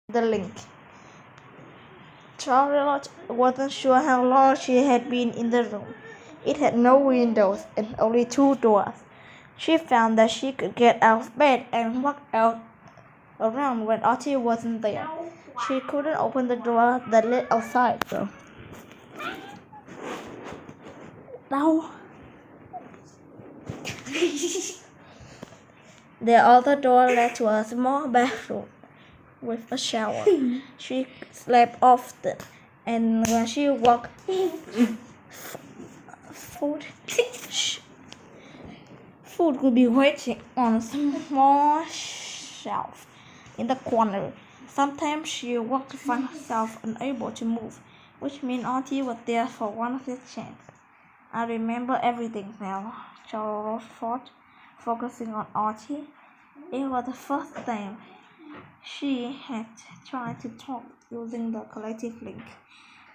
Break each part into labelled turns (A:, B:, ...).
A: the link. Charlotte wasn't sure how long she had been in the room. It had no windows and only two doors. She found that she could get out of bed and walk out around when Archie wasn't there. She couldn't open the door that led outside, though. No. The other door led to a small bathroom with a shower. She slept often, and when she walked, food could be waiting on a small shelf in the corner. Sometimes she walked to find herself unable to move, which meant Auntie was there for one of his chance. I remember everything now, Charlotte thought, focusing on Archie. It was the first time she had tried to talk using the collective link.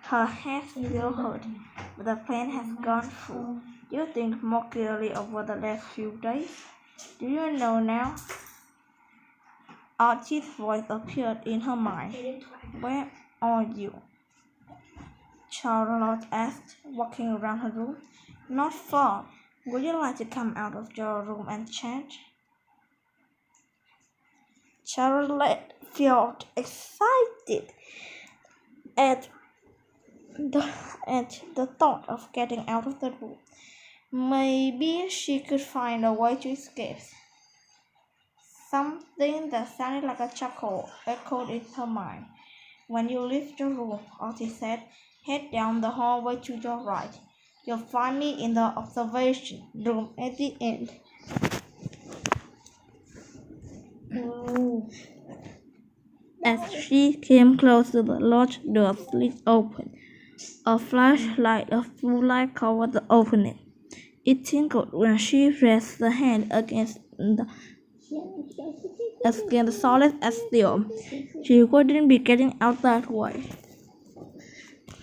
A: Her head still hurt, but the plan has gone through. Do you think more clearly over the last few days? Do you know now? Archie's voice appeared in her mind. Where are you? Charlotte asked, walking around her room. Not far. Would you like to come out of your room and chat? Charlotte felt excited at the thought of getting out of the room. Maybe she could find a way to escape. Something that sounded like a chuckle echoed in her mind. When you leave the room, Archie said, head down the hallway to your right. You'll find me in the observation room at the end. As she came closer, the lodge door slid open. A flashlight of blue light covered the opening. It tinkled when she pressed the hand against the solid as steel. She wouldn't be getting out that way.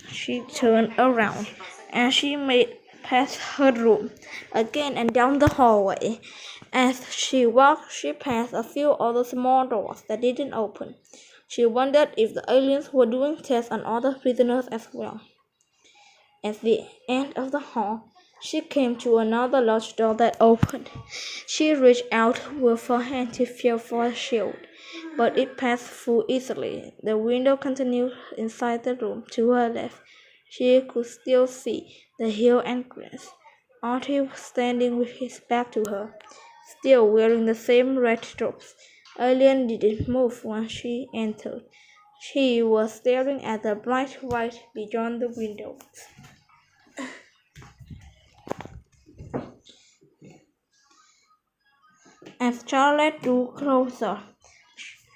A: She turned around, and she made past her room again and down the hallway. As she walked, she passed a few other small doors that didn't open. She wondered if the aliens were doing tests on other prisoners as well. At the end of the hall, she came to another large door that opened. She reached out with her hand to feel for a shield, but it passed through easily. The window continued inside the room to her left. She could still see the hill and grass. Archie was standing with his back to her, still wearing the same red robes. Alien didn't move when she entered. She was staring at the bright light beyond the windows. As Charlotte drew closer,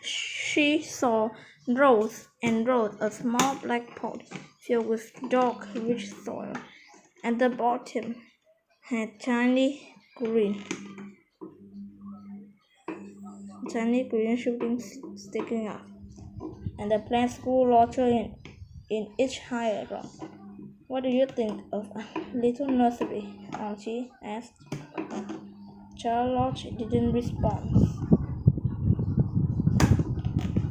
A: she saw rows and rows of small black pots filled with dark, rich soil. At the bottom had tiny green shootings sticking up, and the plants grew larger in each higher row. What do you think of a little nursery? Auntie asked. Charlotte didn't respond.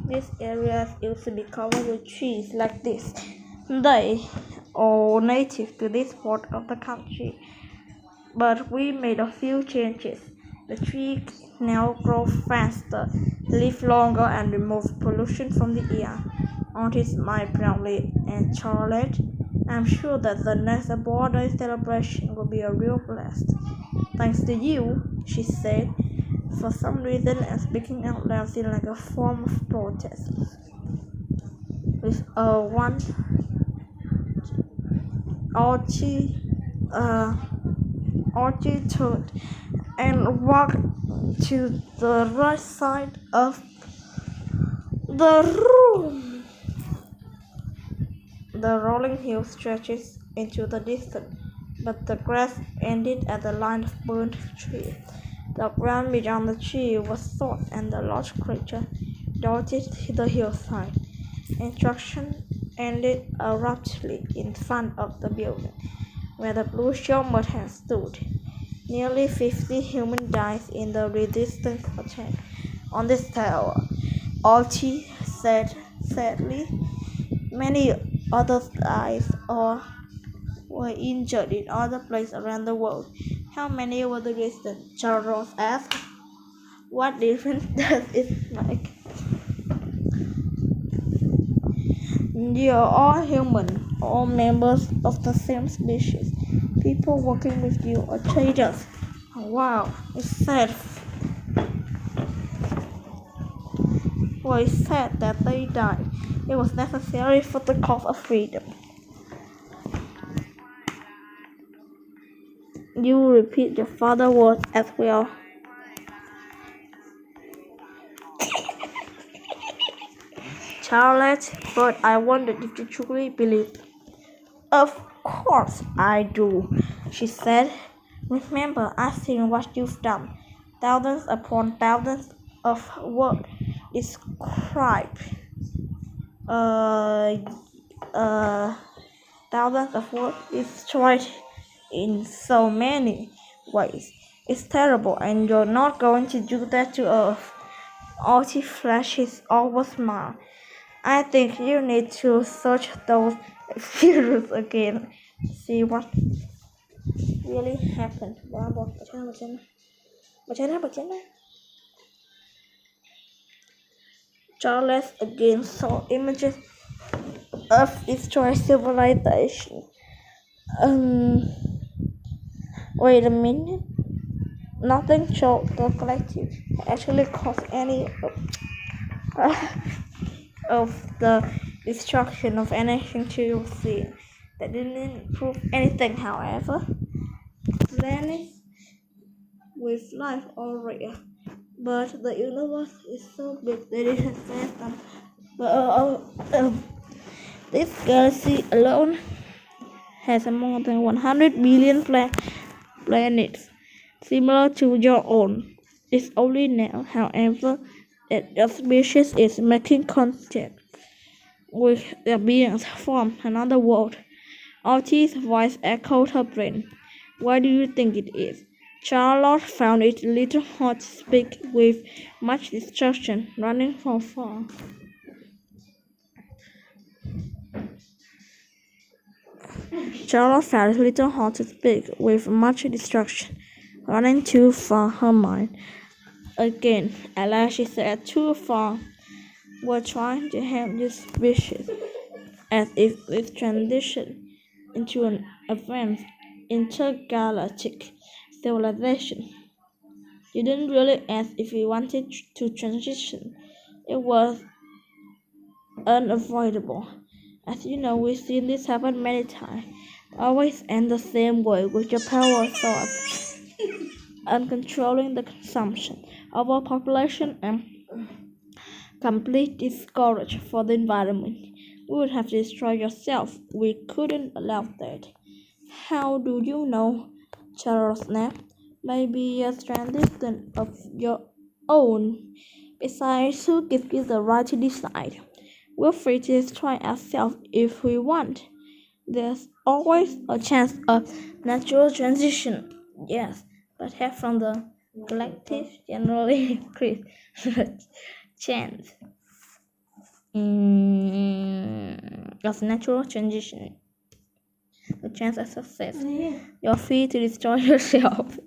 A: These areas used to be covered with trees like this. They are native to this part of the country, but we made a few changes. The trees now grow faster, live longer, and remove pollution from the air. Auntie smiled proudly, and Charlotte, I'm sure that the next birthday celebration will be a real blast. Thanks to you, she said, for some reason, and speaking out loud seemed like a form of protest. With a one, Archie turned and walked to the right side of the room. The rolling hill stretches into the distance, but the grass ended at the line of burnt trees. The ground beyond the tree was soft, and the large creature dotted the hillside. Instruction ended abruptly in front of the building, where the blue shell mud had stood. Nearly 50 humans died in the resistance attack on this tower, Archie said sadly. Many others died or were injured in other places around the world. How many were the residents? Charles asked. What difference does it make? You're all human, all members of the same species. People working with you are traders. Wow, it's sad. Well, it's sad that they died. It was necessary for the cause of freedom. You repeat your father's words as well. Charlotte, but I wondered if you truly believed. Of course I do, she said. Remember, I've seen what you've done. Thousands upon thousands of words describe uh, thousands of words destroyed in so many ways. It's terrible, and you're not going to do that to Earth. Archie flashes over smile. I think you need to search those experiences again. See what really happened. Charles again saw images of destroyed civilization. Wait a minute. Nothing showed the collective actually caused any of the destruction of anything to see. That didn't prove anything, however. Planets with life are rare, but the universe is so big that it has fathom. This galaxy alone has more than 100 billion planets, similar to your own. It's only now, however, that your species is making contact with the beings from another world. Archie's voice echoed her brain. Why do you think it is? Charlotte found it a little hard to speak with much destruction running from far. Charlotte found it a little hard to speak with much destruction running too far her mind. Again, at last she said, too far. We're trying to help this species, as if this transition into an advanced intergalactic civilization. You didn't really ask if we wanted to transition. It was unavoidable. As you know, we've seen this happen many times. Always end the same way with your power source. Uncontrolling the consumption, overpopulation, and complete discourage for the environment. We would have destroyed yourself. We couldn't allow that. How do you know? Charles snapped. Maybe a transition of your own. Besides, who gives you the right to decide? We're free to destroy ourselves if we want. There's always a chance of natural transition. Yes, but half from the collective generally increase chance of natural transition. The chance of success. You're free to destroy yourself,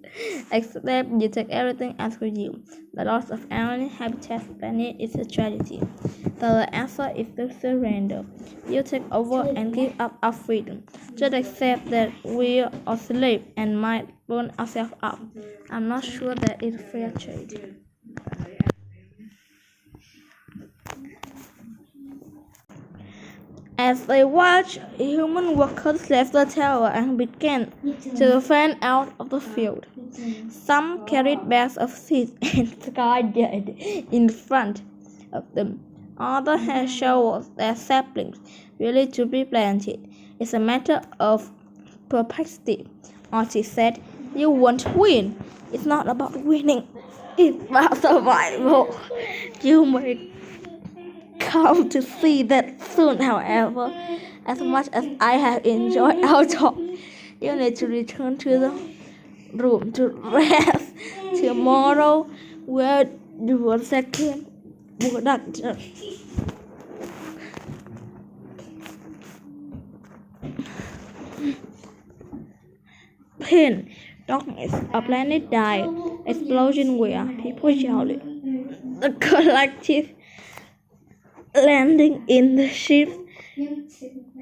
A: except you take everything else with you. The loss of alien habitat planet is a tragedy. So the answer is to surrender. You take over and give up our freedom. Just accept that we are slaves and might burn ourselves out. I'm not sure that it's fair trade. As they watched, human workers left the tower and began to fan out of the field. Some carried bags of seeds and scattered in front of them. Others had shovels and saplings ready to be planted. It's a matter of perspective, Archie said. You won't win. It's not about winning. It's about survival. You may come to see that soon, however. As much as I have enjoyed our talk, you need to return to the room to rest. Tomorrow, we'll do a second production. Pain, darkness, a planet died, explosion where people shouted. The collective landing in the ship,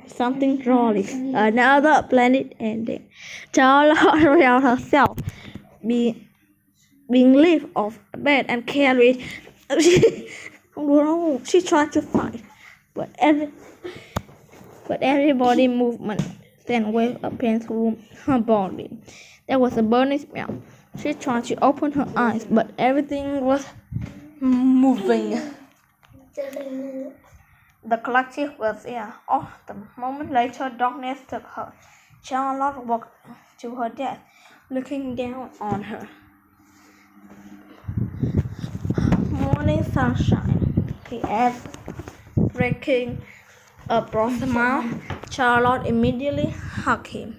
A: something rolling, another planet ending. Charlotte around herself, being lifted off bed and carried. She tried to fight, but every body movement sent wave of pain through her body. There was a burning smell. She tried to open her eyes, but everything was moving. The collective was there. Oh, the moment later, darkness took her. Charlotte walked to her death, looking down on her. Morning sunshine, he asked, breaking a broad smile. Charlotte immediately hugged him.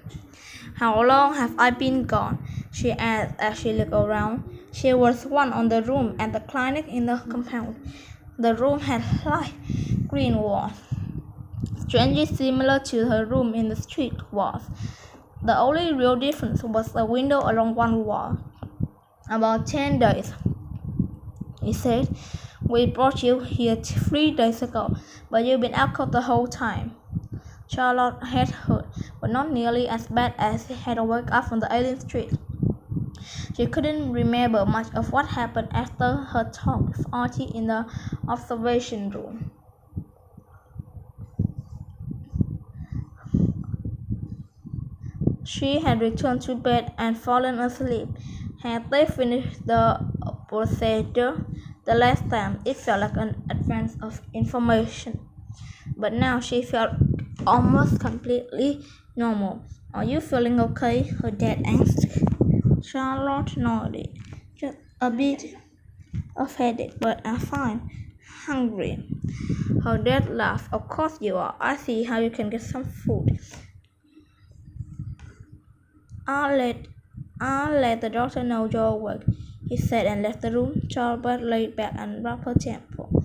A: How long have I been gone? She asked as she looked around. She was one on the room at the clinic in the compound. The room had light green walls, strangely similar to her room in the street walls. The only real difference was a window along one wall. About 10 days, he said. We brought you here 3 days ago, but you've been out cold the whole time. Charlotte had hurt, but not nearly as bad as she had woke up from the alien street. She couldn't remember much of what happened after her talk with Archie in the observation room. She had returned to bed and fallen asleep. Had they finished the procedure the last time, it felt like an advance of information. But now she felt almost completely normal. Are you feeling okay? Her dad asked. Charlotte nodded. Just a bit of headache, but I'm fine. Hungry. Her dad laughed. Of course you are. I see how you can get some food. I'll let the doctor know you're awake, he said and left the room. Charlotte lay back and rubbed her temple.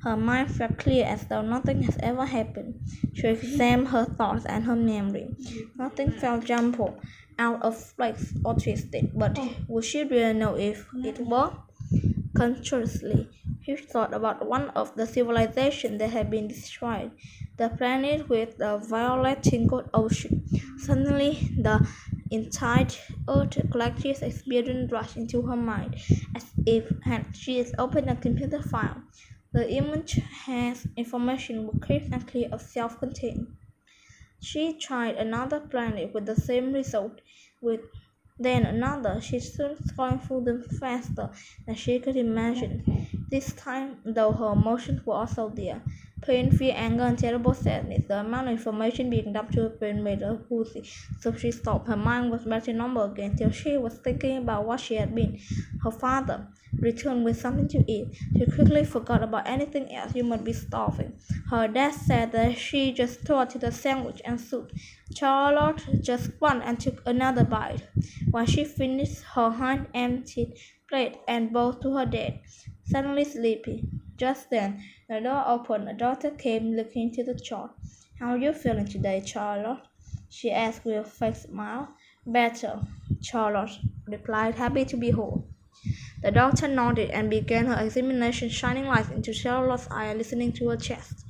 A: Her mind felt clear as though nothing had ever happened. She examined her thoughts and her memory. Nothing felt jumbled, out of place or twisted, but would she really know if it were? Consciously, he thought about one of the civilizations that had been destroyed, the planet with the violet tingled ocean. Suddenly, the entire Earth collective experience rushed into her mind, as if she had opened a computer file. The image has information but crisp and clear of self-contained. She tried another planet with the same result, then another. She soon scrolling through them faster than she could imagine. This time, though, her emotions were also there. Pain, fear, anger, and terrible sadness. The amount of information being dumped to her brain made her woozy, so she stopped. Her mind was back to normal again till she was thinking about what she had been. Her father returned with something to eat. She quickly forgot about anything else. You must be starving. Her dad said that she just tore to the sandwich and soup. Charlotte just went and took another bite. When she finished, her hand emptied plate and bowl to her dad, suddenly sleepy. Just then, the door opened. A daughter came looking into the chart. How are you feeling today, Charlotte? She asked with a fake smile. Better, Charlotte replied, happy to be whole. The doctor nodded and began her examination, shining light into Charlotte's eye and listening to her chest.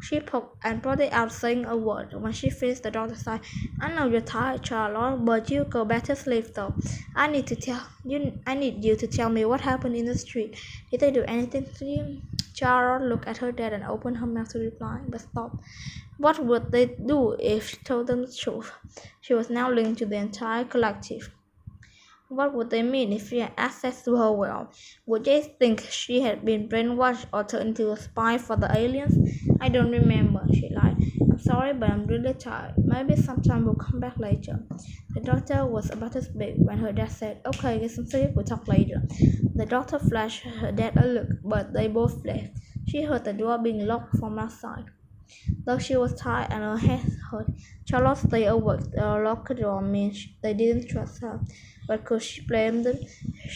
A: She poked and brought it out, saying a word. When she finished, the doctor said, I know you're tired, Charlotte, but you go back to sleep, though. I need you to tell me what happened in the street. Did they do anything to you? Charlotte looked at her dad and opened her mouth to reply, but stopped. What would they do if she told them the truth? She was now linked to the entire collective. What would they mean if she had access to her world? Would they think she had been brainwashed or turned into a spy for the aliens? I don't remember, she lied. I'm sorry, but I'm really tired. Maybe sometime we'll come back later. The doctor was about to speak when her dad said, Okay, get some sleep, we'll talk later. The doctor flashed her dad a look, but they both left. She heard the door being locked from outside. Though she was tired and her head hurt, Charlotte stayed awake. The locked door meant they didn't trust her. But could she blame them?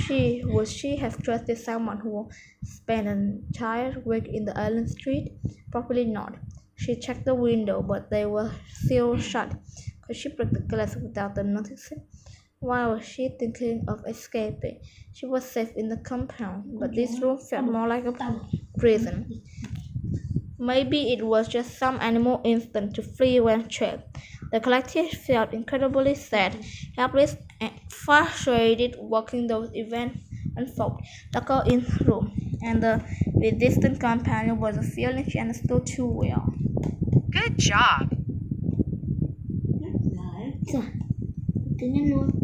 A: Would she have trusted someone who spent an entire week in the island street? Probably not. She checked the window, but they were still shut. Could she break the glass without them noticing? Why was she thinking of escaping? She was safe in the compound, but this room felt more like a prison. Maybe it was just some animal instinct to flee when trapped. The collective felt incredibly sad, helpless, and frustrated watching those events unfold. The girl in the room and the resistant companion was a feeling she understood too well.
B: Good job.
A: Dạ. Tự nhiên luôn.